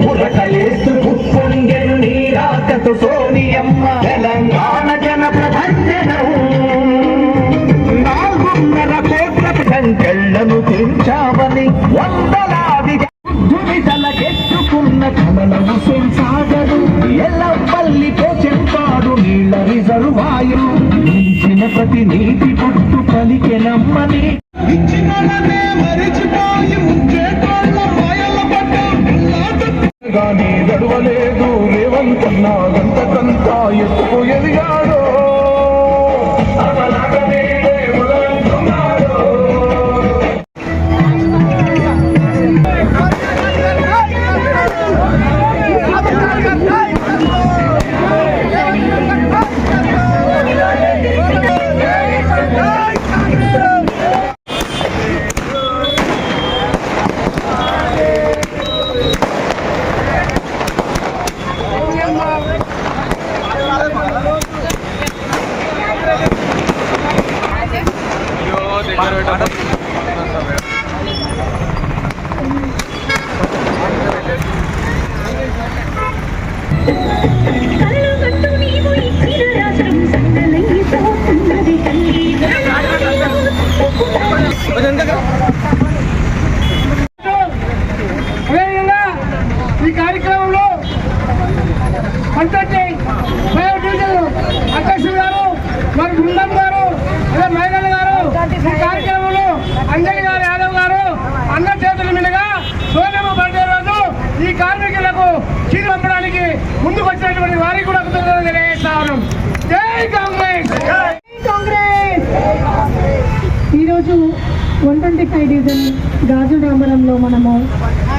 ఉరకలేస్తూ ఉప్పొంగెను నీరాకతో సోనియమ్మ తెలంగాణ జన ప్రభంజనం 4.5 కోట్ల సంఖ్యలను తెంచావని వందలాది బుద్ధుని తలకెత్తుకున్న కమలము సెన్సాగరు ఎల్లపల్లితో చెంపాడు నీళ్ల రిజర్వాయు ఇచ్చిన ప్రతి నీటి పుట్టు పలికెనమ్మని గానీ గడవలేదు రేవంతన్నా గంతకంతా ఎత్తుకు ఎదిగాడో ఈ కార్యక్రమంలో పంచాయతీ అధ్యక్షులు గారు మరి బృందం గారు అదే మైనల్ గారు ఈ కార్యక్రమంలో అంజలి గారు యాదవ్ గారు అన్న చేతుల మీదుగా సోనియమ్మ బర్త్డే రోజు ఈ కార్మికులకు చీర పంపడానికి ముందుకు వచ్చినటువంటి వారికి కూడా కృతజ్ఞతలు తెలియజేస్తా ఉన్నాం. జై కాంగ్రెస్, జై కాంగ్రెస్. ఈరోజు 125 డివిజన్ గాజుల రామరంలో మనము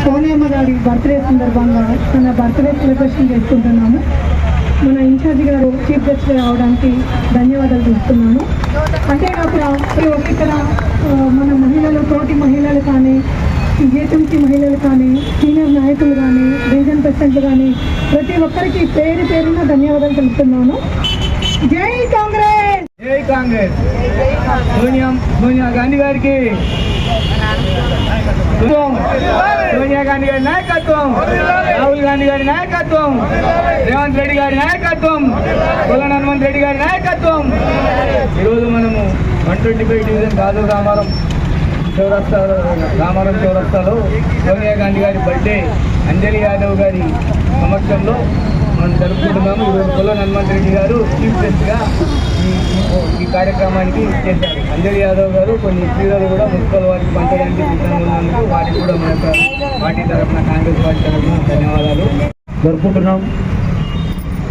సోనియమ్మ గారి బర్త్డే సందర్భంగా తన బర్త్డే సెలబ్రేషన్ చేసుకుంటున్నాము. మన ఇన్ఛార్జి గారు చీఫ్ గెస్ట్ రావడానికి ధన్యవాదాలు చూస్తున్నాను. అంతేకాకుండా ఇక్కడ మన మహిళలు, తోటి మహిళలు కానీ, జిహెచ్ఎంసీ మహిళలు కానీ, సీనియర్ నాయకులు కానీ, డివిజన్ ప్రెసిడెంట్లు కానీ ప్రతి ఒక్కరికి పేరు పేరున ధన్యవాదాలు తెలుపుతున్నాను. జై కాంగ్రెస్, జై కాంగ్రెస్. సోనియా గాంధీ గారికి, సోనియా గాంధీ గారి నాయకత్వం, రాహుల్ గాంధీ గారి నాయకత్వం, రేవంత్ రెడ్డి గారి నాయకత్వం, కొల్లా హనుమంత్ రెడ్డి గారి నాయకత్వం. ఈరోజు మనము 125 డివిజన్ గాజుల రామారం చౌరస్తాలో సోనియా గాంధీ గారి బర్త్డే అంజలి యాదవ్ గారి సమక్షంలో మనం జరుపుకుంటున్నాము. ఈరోజు కొల్లా హనుమంత్ రెడ్డి గారు చీఫ్ గెస్ట్గా ఈ కార్యక్రమానికి చేశారు. అంజలి యాదవ్ గారు కొన్ని క్రీడలు కూడా మున్సిపల్ వారికి పంచడానికి సిద్ధంగా ఉన్నందుకు వారికి కూడా మన పార్టీ తరఫున, కాంగ్రెస్ పార్టీ తరఫున ధన్యవాదాలు జరుపుకుంటున్నాం.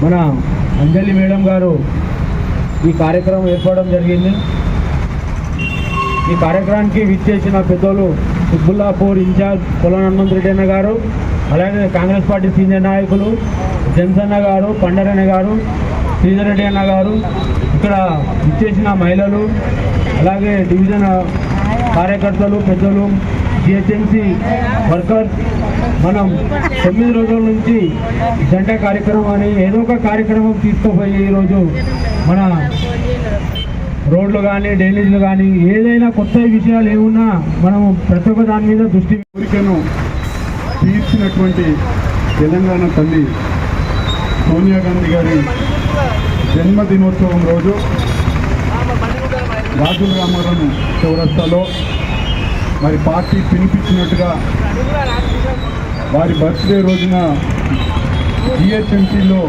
మన అంజలి మేడం గారు ఈ కార్యక్రమం ఏర్పడడం జరిగింది. ఈ కార్యక్రమానికి విచ్చేసిన పెద్దలు సుబ్బుల్లాపూర్ ఇన్ఛార్జ్ కొల్లా హనుమంత్ రెడ్డి అన్న గారు, అలాగే కాంగ్రెస్ పార్టీ సీనియర్ నాయకులు జన్సన్న గారు, పండరన్న గారు, శ్రీధర్ రెడ్డి అన్న గారు, ఇక్కడ ఇచ్చేసిన మహిళలు, అలాగే డివిజన్ కార్యకర్తలు, పెద్దలు, జిహెచ్ఎంసీ వర్కర్స్, మనం 9 రోజుల నుంచి జంట కార్యక్రమం అని ఏదో ఒక కార్యక్రమం తీసుకుపోయి ఈరోజు మన రోడ్లు కానీ, డ్రైనేజీలు కానీ, ఏదైనా కొత్త విషయాలు ఏమున్నా మనము ప్రతి ఒక్క దాని మీద దృష్టి కోరికను తీర్చినటువంటి తెలంగాణ తల్లి సోనియా గాంధీ గారి జన్మదినోత్సవం రోజు గాజుల రామారం చౌరస్తాలో మరి పార్టీ పిలిపించినట్టుగా వారి బర్త్డే రోజున జిహెచ్ఎంసీలో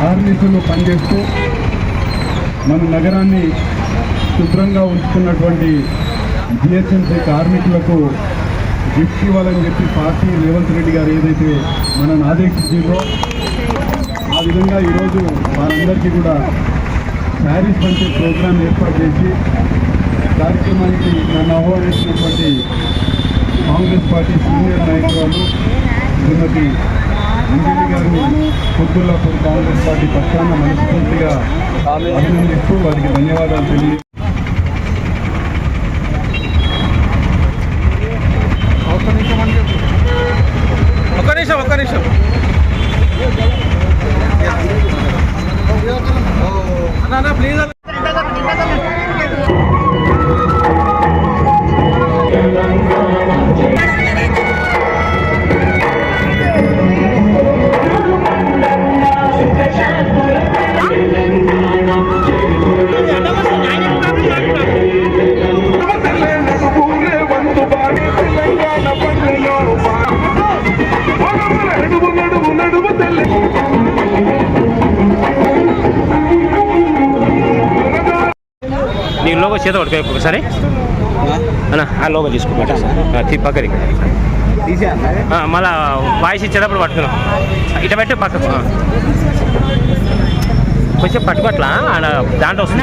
ఆర్మీసులు పనిచేస్తూ మన నగరాన్ని శుభ్రంగా ఉంచుతున్నటువంటి జిహెచ్ఎంసీ కార్మికులకు గిఫ్ట్ ఇవ్వాలని చెప్పి పార్టీ రేవంత్ రెడ్డి గారు ఏదైతే మనల్ని ఆదేశించిందో ఆ విధంగా ఈరోజు వారందరికీ కూడా శారీస్ పంచే ప్రోగ్రాం ఏర్పాటు చేసి కార్యక్రమానికి నన్ను ఆహ్వానించినటువంటి కాంగ్రెస్ పార్టీ సీనియర్ నాయకురాలు శ్రీమతి అంజలి గారిని పొద్దుల్లాపూర్ కాంగ్రెస్ పార్టీ పక్షాన మనస్ఫూర్తిగా అభినందిస్తూ వారికి ధన్యవాదాలు తెలియజేస్తాను. ఒక్క నిమిషం అన్న ప్లీజ్. చేత పట్టుకో ఒకసారి అన్న ఆ లోగో తీసుకో పక్కకి మళ్ళా వాయిస్ ఇచ్చేటప్పుడు పట్టుకున్నాం ఇట పెట్టి పక్కకు కొంచెం పట్టుకోట్లా దాంట్లో వస్తుంది